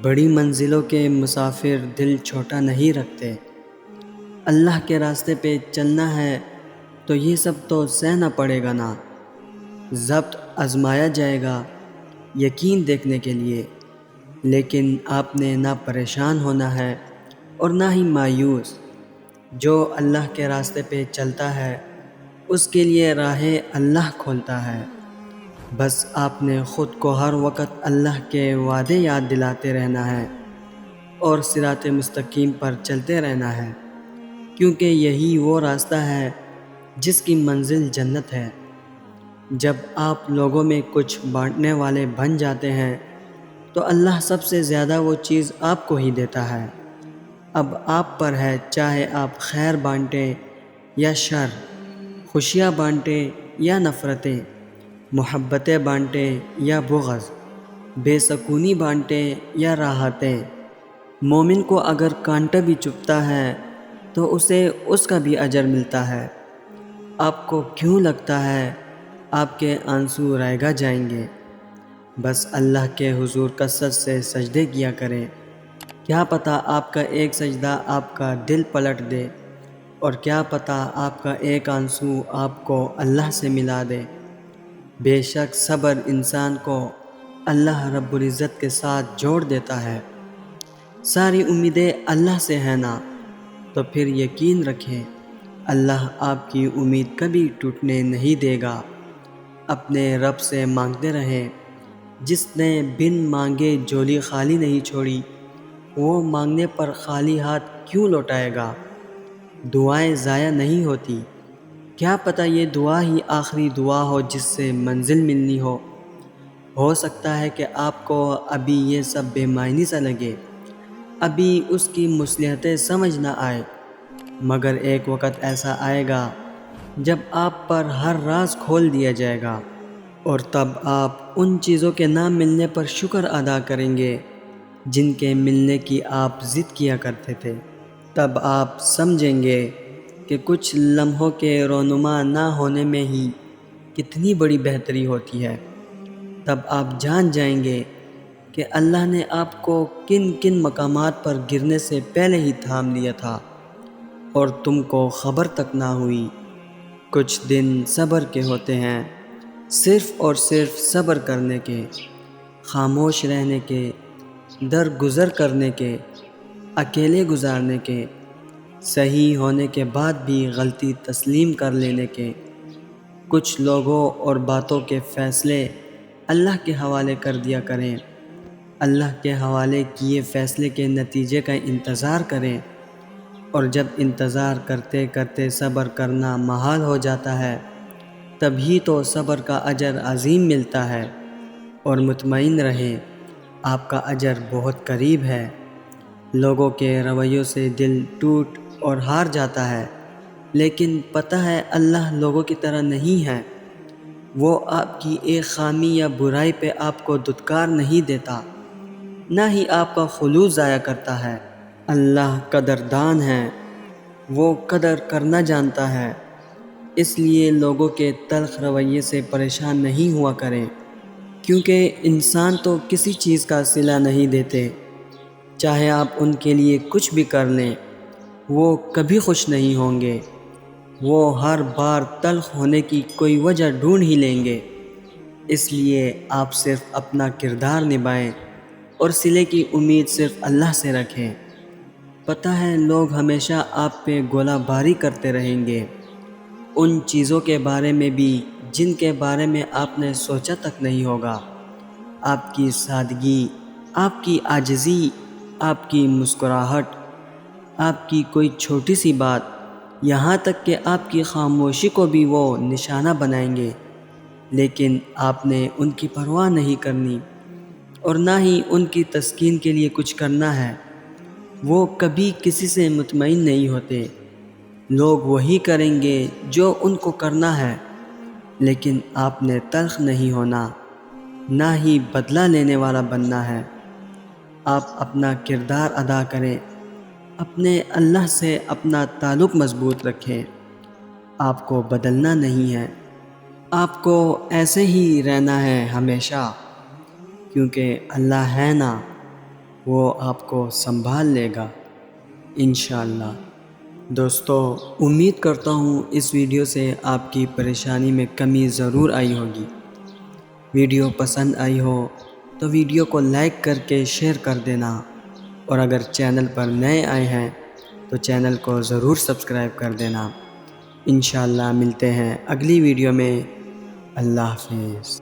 بڑی منزلوں کے مسافر دل چھوٹا نہیں رکھتے۔ اللہ کے راستے پہ چلنا ہے تو یہ سب تو سہنا پڑے گا نا۔ ضبط آزمایا جائے گا یقین دیکھنے کے لیے، لیکن آپ نے نہ پریشان ہونا ہے اور نہ ہی مایوس۔ جو اللہ کے راستے پہ چلتا ہے اس کے لیے راہیں اللہ کھولتا ہے۔ بس آپ نے خود کو ہر وقت اللہ کے وعدے یاد دلاتے رہنا ہے اور صراط مستقیم پر چلتے رہنا ہے، کیونکہ یہی وہ راستہ ہے جس کی منزل جنت ہے۔ جب آپ لوگوں میں کچھ بانٹنے والے بن جاتے ہیں تو اللہ سب سے زیادہ وہ چیز آپ کو ہی دیتا ہے۔ اب آپ پر ہے، چاہے آپ خیر بانٹیں یا شر، خوشیاں بانٹیں یا نفرتیں، محبتیں بانٹیں یا بغض، بے سکونی بانٹیں یا راحتیں۔ مومن کو اگر کانٹا بھی چبھتا ہے تو اسے اس کا بھی اجر ملتا ہے۔ آپ کو کیوں لگتا ہے آپ کے آنسو رائگاں جائیں گے؟ بس اللہ کے حضور کثرت سے سجدے کیا کریں۔ کیا پتہ آپ کا ایک سجدہ آپ کا دل پلٹ دے، اور کیا پتہ آپ کا ایک آنسو آپ کو اللہ سے ملا دے۔ بے شک صبر انسان کو اللہ رب العزت کے ساتھ جوڑ دیتا ہے۔ ساری امیدیں اللہ سے ہیں نا، تو پھر یقین رکھیں اللہ آپ کی امید کبھی ٹوٹنے نہیں دے گا۔ اپنے رب سے مانگتے رہیں۔ جس نے بن مانگے جھولی خالی نہیں چھوڑی، وہ مانگنے پر خالی ہاتھ کیوں لوٹائے گا؟ دعائیں ضائع نہیں ہوتی۔ کیا پتہ یہ دعا ہی آخری دعا ہو جس سے منزل ملنی ہو سکتا ہے کہ آپ کو ابھی یہ سب بے معنی سا لگے، ابھی اس کی مصلحتیں سمجھ نہ آئے، مگر ایک وقت ایسا آئے گا جب آپ پر ہر راز کھول دیا جائے گا، اور تب آپ ان چیزوں کے نہ ملنے پر شکر ادا کریں گے جن کے ملنے کی آپ ضد کیا کرتے تھے۔ تب آپ سمجھیں گے کہ کچھ لمحوں کے رونما نہ ہونے میں ہی کتنی بڑی بہتری ہوتی ہے۔ تب آپ جان جائیں گے کہ اللہ نے آپ کو کن کن مقامات پر گرنے سے پہلے ہی تھام لیا تھا اور تم کو خبر تک نہ ہوئی۔ کچھ دن صبر کے ہوتے ہیں، صرف اور صرف صبر کرنے کے، خاموش رہنے کے، درگزر کرنے کے، اکیلے گزارنے کے، صحیح ہونے کے بعد بھی غلطی تسلیم کر لینے کے۔ کچھ لوگوں اور باتوں کے فیصلے اللہ کے حوالے کر دیا کریں۔ اللہ کے حوالے کیے فیصلے کے نتیجے کا انتظار کریں، اور جب انتظار کرتے کرتے صبر کرنا محال ہو جاتا ہے تبھی تو صبر کا اجر عظیم ملتا ہے۔ اور مطمئن رہیں آپ کا اجر بہت قریب ہے۔ لوگوں کے رویوں سے دل ٹوٹ اور ہار جاتا ہے، لیکن پتہ ہے اللہ لوگوں کی طرح نہیں ہے۔ وہ آپ کی ایک خامی یا برائی پہ آپ کو دھتکار نہیں دیتا، نہ ہی آپ کا خلوص ضائع کرتا ہے۔ اللہ قدردان ہے، وہ قدر کرنا جانتا ہے۔ اس لیے لوگوں کے تلخ رویے سے پریشان نہیں ہوا کریں، کیونکہ انسان تو کسی چیز کا صلہ نہیں دیتے۔ چاہے آپ ان کے لیے کچھ بھی کر لیں، وہ کبھی خوش نہیں ہوں گے۔ وہ ہر بار تلخ ہونے کی کوئی وجہ ڈھونڈ ہی لیں گے۔ اس لیے آپ صرف اپنا کردار نبھائیں اور صلے کی امید صرف اللہ سے رکھیں۔ پتہ ہے لوگ ہمیشہ آپ پہ گولہ باری کرتے رہیں گے، ان چیزوں کے بارے میں بھی جن کے بارے میں آپ نے سوچا تک نہیں ہوگا۔ آپ کی سادگی، آپ کی عاجزی، آپ کی مسکراہٹ، آپ کی کوئی چھوٹی سی بات، یہاں تک کہ آپ کی خاموشی کو بھی وہ نشانہ بنائیں گے، لیکن آپ نے ان کی پرواہ نہیں کرنی اور نہ ہی ان کی تسکین کے لیے کچھ کرنا ہے۔ وہ کبھی کسی سے مطمئن نہیں ہوتے۔ لوگ وہی کریں گے جو ان کو کرنا ہے، لیکن آپ نے تلخ نہیں ہونا، نہ ہی بدلہ لینے والا بننا ہے۔ آپ اپنا کردار ادا کریں، اپنے اللہ سے اپنا تعلق مضبوط رکھیں۔ آپ کو بدلنا نہیں ہے، آپ کو ایسے ہی رہنا ہے ہمیشہ، کیونکہ اللہ ہے نا۔ وہ آپ کو سنبھال لے گا انشاءاللہ۔ دوستو، امید کرتا ہوں اس ویڈیو سے آپ کی پریشانی میں کمی ضرور آئی ہوگی۔ ویڈیو پسند آئی ہو تو ویڈیو کو لائک کر کے شیئر کر دینا، اور اگر چینل پر نئے آئے ہیں تو چینل کو ضرور سبسکرائب کر دینا۔ انشاءاللہ ملتے ہیں اگلی ویڈیو میں۔ اللہ حافظ۔